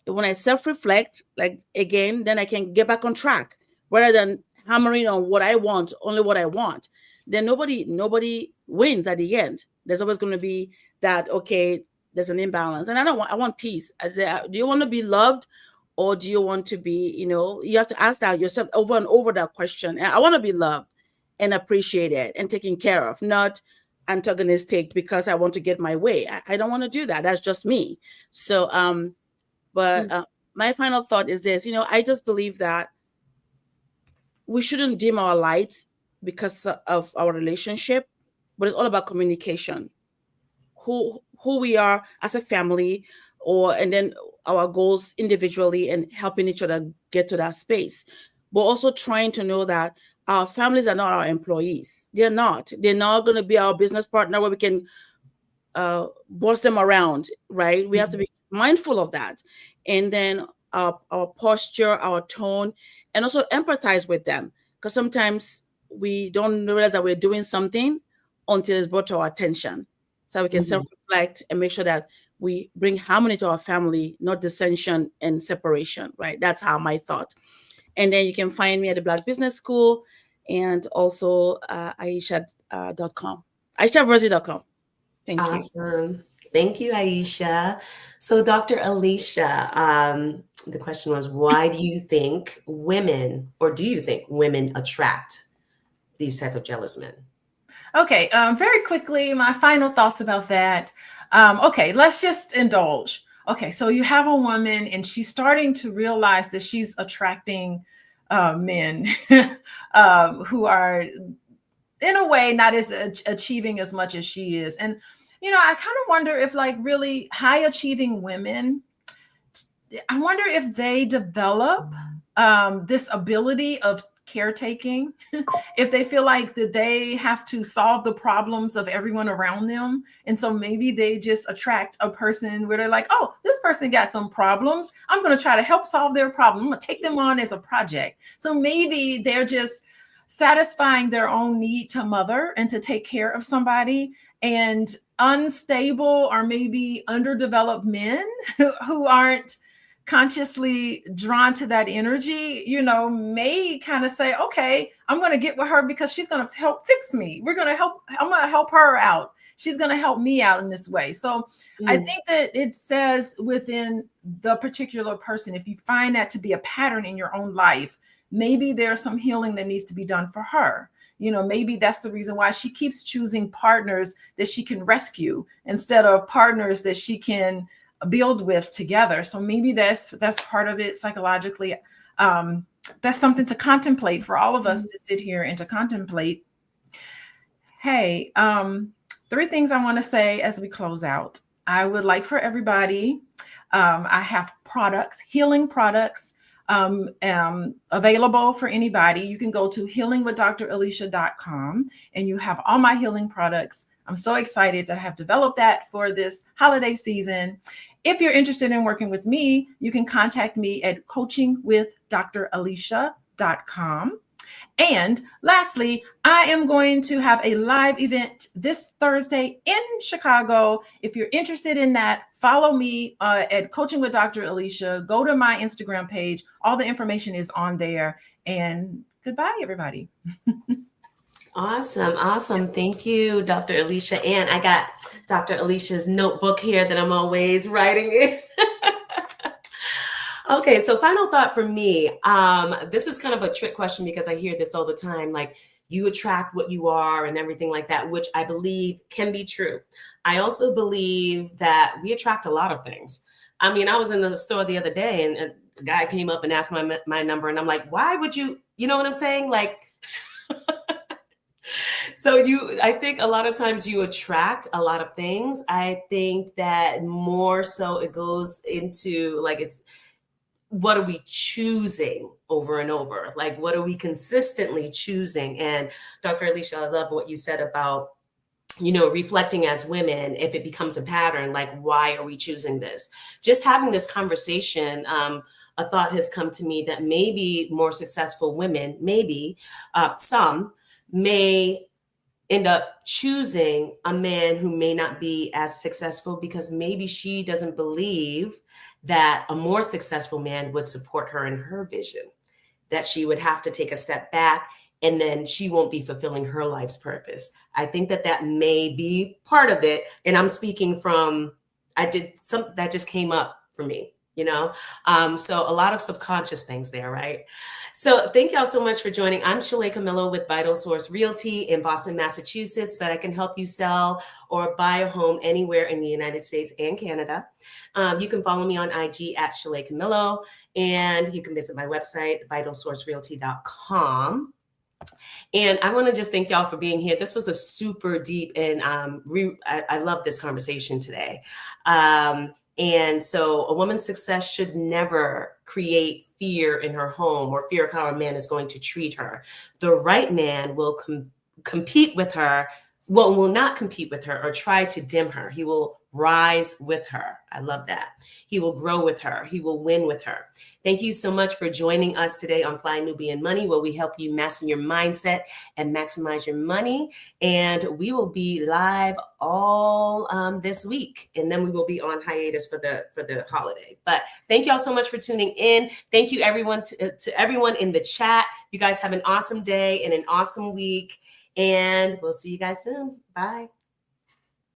when I self-reflect, like again, then I can get back on track rather than hammering on what I want, only what I want. Then nobody wins at the end. There's always going to be that, okay, there's an imbalance. And I want peace. I say, do you want to be loved, or do you want to be, you have to ask that yourself over and over, that question. And I want to be loved and appreciated and taken care of, not antagonistic because I want to get my way. I don't want to do that. That's just me. So, but my final thought is this, I just believe that we shouldn't dim our lights because of our relationship, but it's all about communication. Who we are as a family, and then our goals individually, and helping each other get to that space. But also trying to know that our families are not our employees. They're not going to be our business partner where we can boss them around, right? We have to be mindful of that. And then our posture, our tone, and also empathize with them. Because sometimes we don't realize that we're doing something until it's brought to our attention. So we can self-reflect and make sure that we bring harmony to our family, not dissension and separation, right? That's how my thought. And then you can find me at the Black Business School, and also Aisha.com, AishaVersi.com. Thank you. Awesome. Thank you, Aisha. So, Dr. Alicia, the question was, why do you think women attract these type of jealous men? Okay, very quickly, my final thoughts about that. Okay, let's just indulge. Okay, so you have a woman and she's starting to realize that she's attracting men who are in a way not as achieving as much as she is. And I kind of wonder if like really high achieving women, I wonder if they develop this ability of caretaking, if they feel like that they have to solve the problems of everyone around them. And so maybe they just attract a person where they're like, oh, this person got some problems. I'm going to try to help solve their problem. I'm going to take them on as a project. So maybe they're just satisfying their own need to mother and to take care of somebody. And unstable or maybe underdeveloped men who aren't consciously drawn to that energy, may kind of say, okay, I'm going to get with her because she's going to help fix me. I'm going to help her out. She's going to help me out in this way. So I think that it says within the particular person, if you find that to be a pattern in your own life, maybe there's some healing that needs to be done for her. Maybe that's the reason why she keeps choosing partners that she can rescue instead of partners that she can build with together. So maybe that's part of it psychologically. That's something to contemplate for all of us to sit here and to contemplate. Hey, 3 things I want to say as we close out. I would like for everybody, I have products, healing products, available for anybody. You can go to healingwithdralicia.com and you have all my healing products. I'm so excited that I have developed that for this holiday season. If you're interested in working with me, you can contact me at coachingwithdralicia.com. And lastly, I am going to have a live event this Thursday in Chicago. If you're interested in that, follow me at Coaching with Dr. Alicia. Go to my Instagram page. All the information is on there. And goodbye, everybody. Awesome. Thank you, Dr. Alicia. And I got Dr. Alicia's notebook here that I'm always writing in. Okay, so final thought for me. This is kind of a trick question because I hear this all the time, like you attract what you are and everything like that, which I believe can be true. I also believe that we attract a lot of things. I mean, I was in the store the other day and a guy came up and asked my number and I'm like, why would you know what I'm saying? Like, so I think a lot of times you attract a lot of things. I think that more so it goes into like, what are we choosing over and over? Like, what are we consistently choosing? And Dr. Alicia, I love what you said about, reflecting as women, if it becomes a pattern, like, why are we choosing this? Just having this conversation, a thought has come to me that maybe more successful women, maybe some may end up choosing a man who may not be as successful because maybe she doesn't believe that a more successful man would support her in her vision, that she would have to take a step back and then she won't be fulfilling her life's purpose. I think that may be part of it. And I'm speaking from, I did something that just came up for me, so a lot of subconscious things there, right? So thank y'all so much for joining. I'm Shalay Camillo with Vital Source Realty in Boston, Massachusetts, but I can help you sell or buy a home anywhere in the United States and Canada. You can follow me on IG at Shalay Camillo, and you can visit my website, vitalsourcerealty.com. And I want to just thank y'all for being here. This was a super deep and I love this conversation today. And so a woman's success should never create fear in her home or fear of how a man is going to treat her. The right man will compete with her, will not compete with her or try to dim her. He will rise with her. I love that. He will grow with her. He will win with her. Thank you so much for joining us today on Fly Nubian Money, where we help you master your mindset and maximize your money. And we will be live all this week, and then we will be on hiatus for the holiday. But thank y'all so much for tuning in. Thank you everyone to everyone in the chat. You guys have an awesome day and an awesome week, and we'll see you guys soon. Bye.